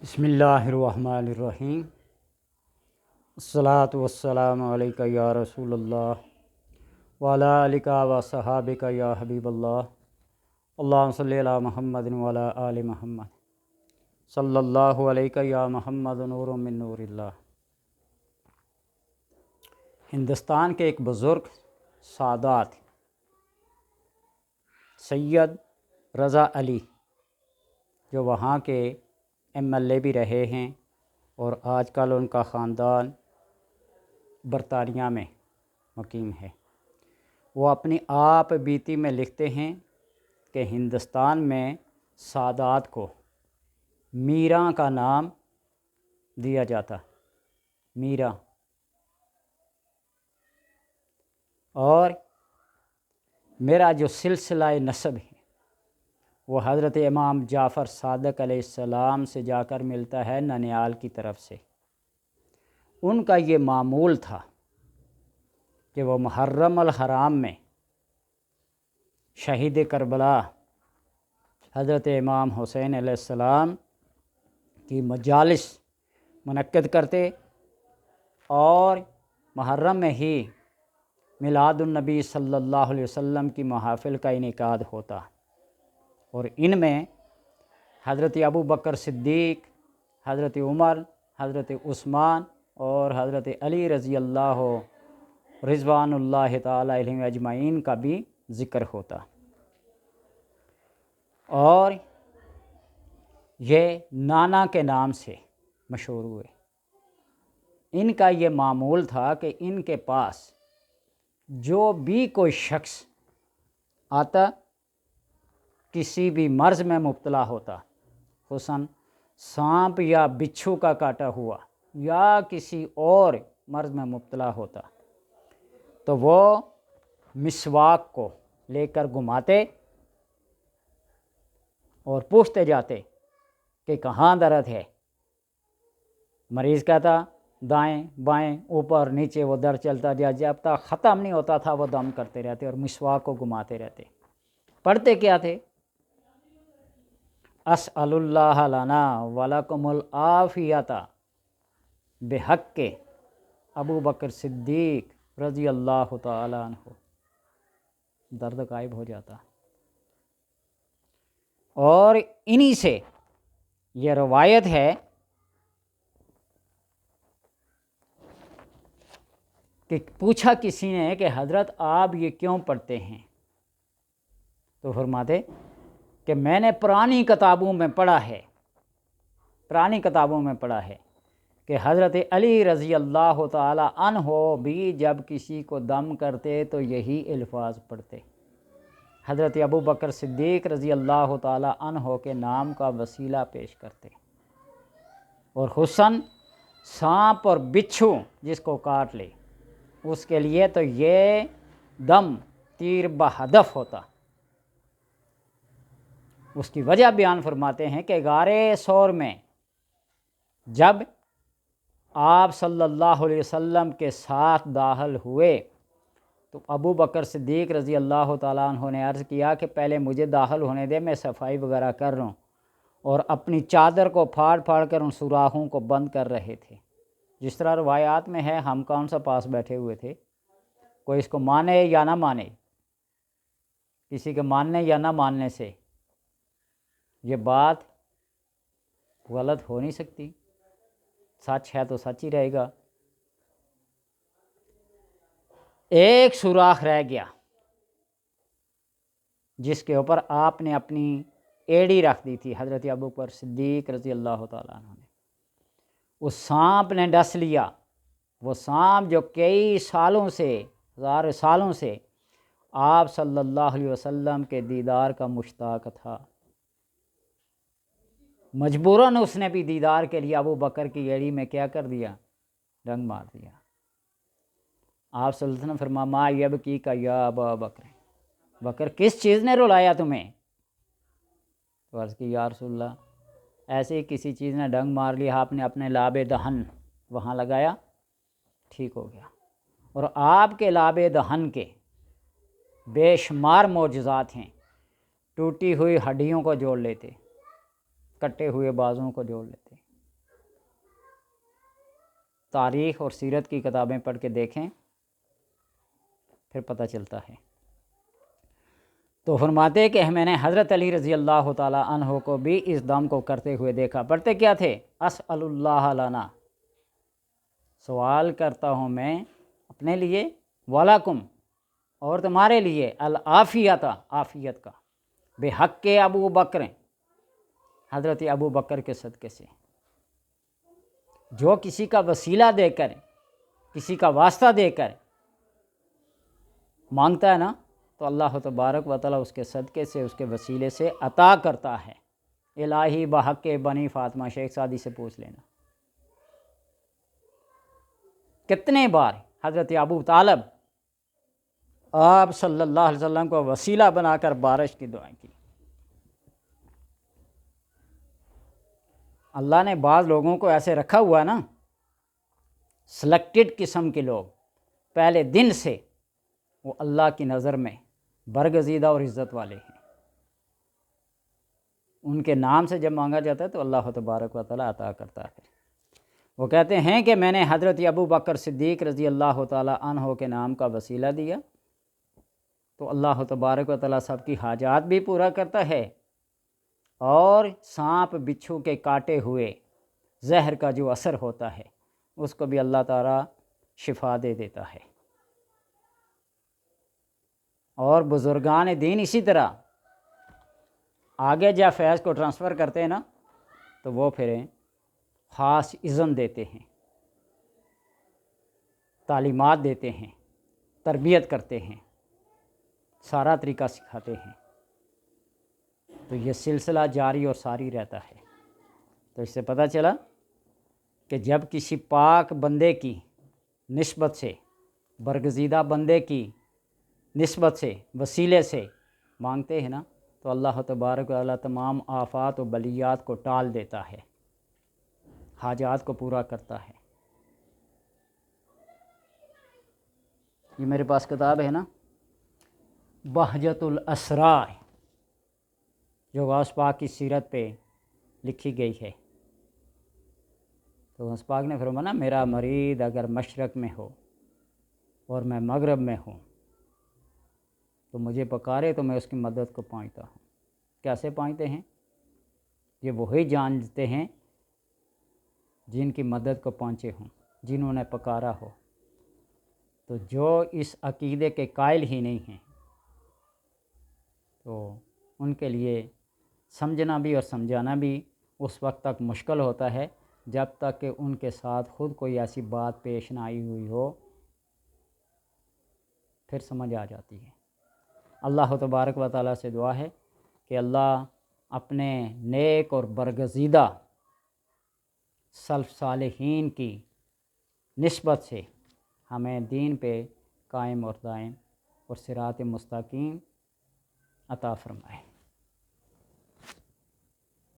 بسم اللہ الرحمن الرحیم۔ الصلاۃ والسلام علیک یا رسول اللہ وعلی آلک و صحابک یا حبیب اللہ۔ اللہم صلی علی محمد وعلی آل محمد صلی اللہ علیہ یا محمد نور من نور اللہ۔ ہندوستان کے ایک بزرگ سادات سید رضا علی، جو وہاں کے MLA بھی رہے ہیں اور آج کل ان کا خاندان برطانیہ میں مقیم ہے، وہ اپنی آپ بیتی میں لکھتے ہیں کہ ہندوستان میں سادات کو میراں کا نام دیا جاتا، میراں، اور میرا جو سلسلہ نسب ہے وہ حضرت امام جعفر صادق علیہ السلام سے جا کر ملتا ہے ننیال کی طرف سے۔ ان کا یہ معمول تھا کہ وہ محرم الحرام میں شہید کربلا حضرت امام حسین علیہ السلام کی مجالس منعقد کرتے اور محرم میں ہی میلاد النبی صلی اللہ علیہ وسلم کی محافل کا انعقاد ہوتا، اور ان میں حضرت ابو بکر صدیق، حضرت عمر، حضرت عثمان اور حضرت علی رضی اللہ رضوان اللہ تعالی علیہم اجمعین کا بھی ذکر ہوتا، اور یہ نانا کے نام سے مشہور ہوئے۔ ان کا یہ معمول تھا کہ ان کے پاس جو بھی کوئی شخص آتا، کسی بھی مرض میں مبتلا ہوتا، خصوصاً سانپ یا بچھو کا کاٹا ہوا یا کسی اور مرض میں مبتلا ہوتا، تو وہ مسواک کو لے کر گھماتے اور پوچھتے جاتے کہ کہاں درد ہے۔ مریض کہتا دائیں بائیں اوپر نیچے، وہ درد چلتا جب تک ختم نہیں ہوتا تھا وہ دم کرتے رہتے اور مسواک کو گھماتے رہتے۔ پڑھتے کیا تھے؟ اسأل اللہ لنا ولکم العافیۃ بحق ابو بکر صدیق رضی اللہ تعالی عنہ، درد غائب ہو جاتا۔ اور انہی سے یہ روایت ہے کہ پوچھا کسی نے کہ حضرت آپ یہ کیوں پڑھتے ہیں، تو فرماتے کہ میں نے پرانی کتابوں میں پڑھا ہے کہ حضرت علی رضی اللہ تعالی عنہ بھی جب کسی کو دم کرتے تو یہی الفاظ پڑھتے، حضرت ابو بکر صدیق رضی اللہ تعالی عنہ کے نام کا وسیلہ پیش کرتے، اور خصوصاً سانپ اور بچھو جس کو کاٹ لے اس کے لیے تو یہ دم تیر بہدف ہوتا۔ اس کی وجہ بیان فرماتے ہیں کہ غارِ ثور میں جب آپ صلی اللہ علیہ وسلم کے ساتھ داخل ہوئے تو ابو بکر صدیق رضی اللہ تعالیٰ عنہ نے عرض کیا کہ پہلے مجھے داخل ہونے دے، میں صفائی وغیرہ کر رہا ہوں، اور اپنی چادر کو پھاڑ پھاڑ کر ان سوراخوں کو بند کر رہے تھے۔ جس طرح روایات میں ہے، ہم کون سا پاس بیٹھے ہوئے تھے، کوئی اس کو مانے یا نہ مانے، کسی کے ماننے یا نہ ماننے سے یہ بات غلط ہو نہیں سکتی، سچ ہے تو سچ ہی رہے گا۔ ایک سوراخ رہ گیا جس کے اوپر آپ نے اپنی ایڑی رکھ دی تھی، حضرت ابو بکر صدیق رضی اللہ تعالیٰ عنہ نے۔ اس سانپ نے ڈس لیا، وہ سانپ جو کئی سالوں سے، ہزار سالوں سے آپ صلی اللہ علیہ وسلم کے دیدار کا مشتاق تھا، مجبوراً اس نے بھی دیدار کے لیے ابو بکر کی ایڑی میں کیا کر دیا؟ ڈنگ مار دیا۔ آپ صلی اللہ علیہ وسلم فرمایا ما یبکی کا یا ابا بکر، بکر کس چیز نے رلایا تمہیں؟ تو عرض کی یا رسول اللہ ایسے ہی کسی چیز نے ڈنگ مار لیا، آپ نے اپنے لاب دہن وہاں لگایا، ٹھیک ہو گیا۔ اور آپ کے لاب دہن کے بے شمار معجزات ہیں، ٹوٹی ہوئی ہڈیوں کو جوڑ لیتے، کٹے ہوئے بازوں کو جوڑ لیتے، تاریخ اور سیرت کی کتابیں پڑھ کے دیکھیں، پھر پتہ چلتا ہے۔ تو فرماتے ہیں کہ میں نے حضرت علی رضی اللہ تعالی عنہ کو بھی اس دم کو کرتے ہوئے دیکھا۔ پڑھتے کیا تھے؟ اسأل اللہ لنا، سوال کرتا ہوں میں اپنے لیے، ولکم، اور تمہارے لیے، العافیت، عافیت کا، بحق ابو بکر، حضرت ابو بکر کے صدقے سے۔ جو کسی کا وسیلہ دے کر، کسی کا واسطہ دے کر مانگتا ہے نا، تو اللہ تبارک و تعالیٰ اس کے صدقے سے، اس کے وسیلے سے عطا کرتا ہے۔ الہی بحق بنی فاطمہ، شیخ سعدی سے پوچھ لینا۔ کتنے بار حضرت ابو طالب آپ صلی اللہ علیہ وسلم کو وسیلہ بنا کر بارش کی دعائیں کی۔ اللہ نے بعض لوگوں کو ایسے رکھا ہوا ہے نا، سلیکٹڈ قسم کے لوگ، پہلے دن سے وہ اللہ کی نظر میں برگزیدہ اور عزت والے ہیں۔ ان کے نام سے جب مانگا جاتا ہے تو اللہ تبارک و تعالیٰ عطا کرتا ہے۔ وہ کہتے ہیں کہ میں نے حضرت ابو بکر صدیق رضی اللہ تعالیٰ عنہ کے نام کا وسیلہ دیا تو اللہ تبارک و تعالیٰ سب کی حاجات بھی پورا کرتا ہے، اور سانپ بچھو کے کاٹے ہوئے زہر کا جو اثر ہوتا ہے اس کو بھی اللہ تعالیٰ شفا دے دیتا ہے۔ اور بزرگان دین اسی طرح آگے جب فیض کو ٹرانسفر کرتے ہیں نا تو وہ پھر خاص اذن دیتے ہیں، تعلیمات دیتے ہیں، تربیت کرتے ہیں، سارا طریقہ سکھاتے ہیں، تو یہ سلسلہ جاری اور ساری رہتا ہے۔ تو اس سے پتہ چلا کہ جب کسی پاک بندے کی نسبت سے، برگزیدہ بندے کی نسبت سے، وسیلے سے مانگتے ہیں نا تو اللہ تبارک و تعالیٰ تمام آفات و بلیات کو ٹال دیتا ہے، حاجات کو پورا کرتا ہے۔ یہ میرے پاس کتاب ہے نا، بہجت الاسرار، جو غوث پاک کی سیرت پہ لکھی گئی ہے۔ تو غوث پاک نے فرمایا نا، میرا مرید اگر مشرق میں ہو اور میں مغرب میں ہوں تو مجھے پکارے تو میں اس کی مدد کو پہنچتا ہوں۔ کیسے پہنچتے ہیں؟ یہ وہی جانتے ہیں جن کی مدد کو پہنچے ہوں، جنہوں نے پکارا ہو۔ تو جو اس عقیدے کے قائل ہی نہیں ہیں تو ان کے لیے سمجھنا بھی اور سمجھانا بھی اس وقت تک مشکل ہوتا ہے جب تک کہ ان کے ساتھ خود کوئی ایسی بات پیش نہ آئی ہوئی ہو، پھر سمجھ آ جاتی ہے۔ اللہ تبارک و تعالیٰ سے دعا ہے کہ اللہ اپنے نیک اور برگزیدہ سلف صالحین کی نسبت سے ہمیں دین پہ قائم اور دائم اور صراط مستقیم عطا فرمائے۔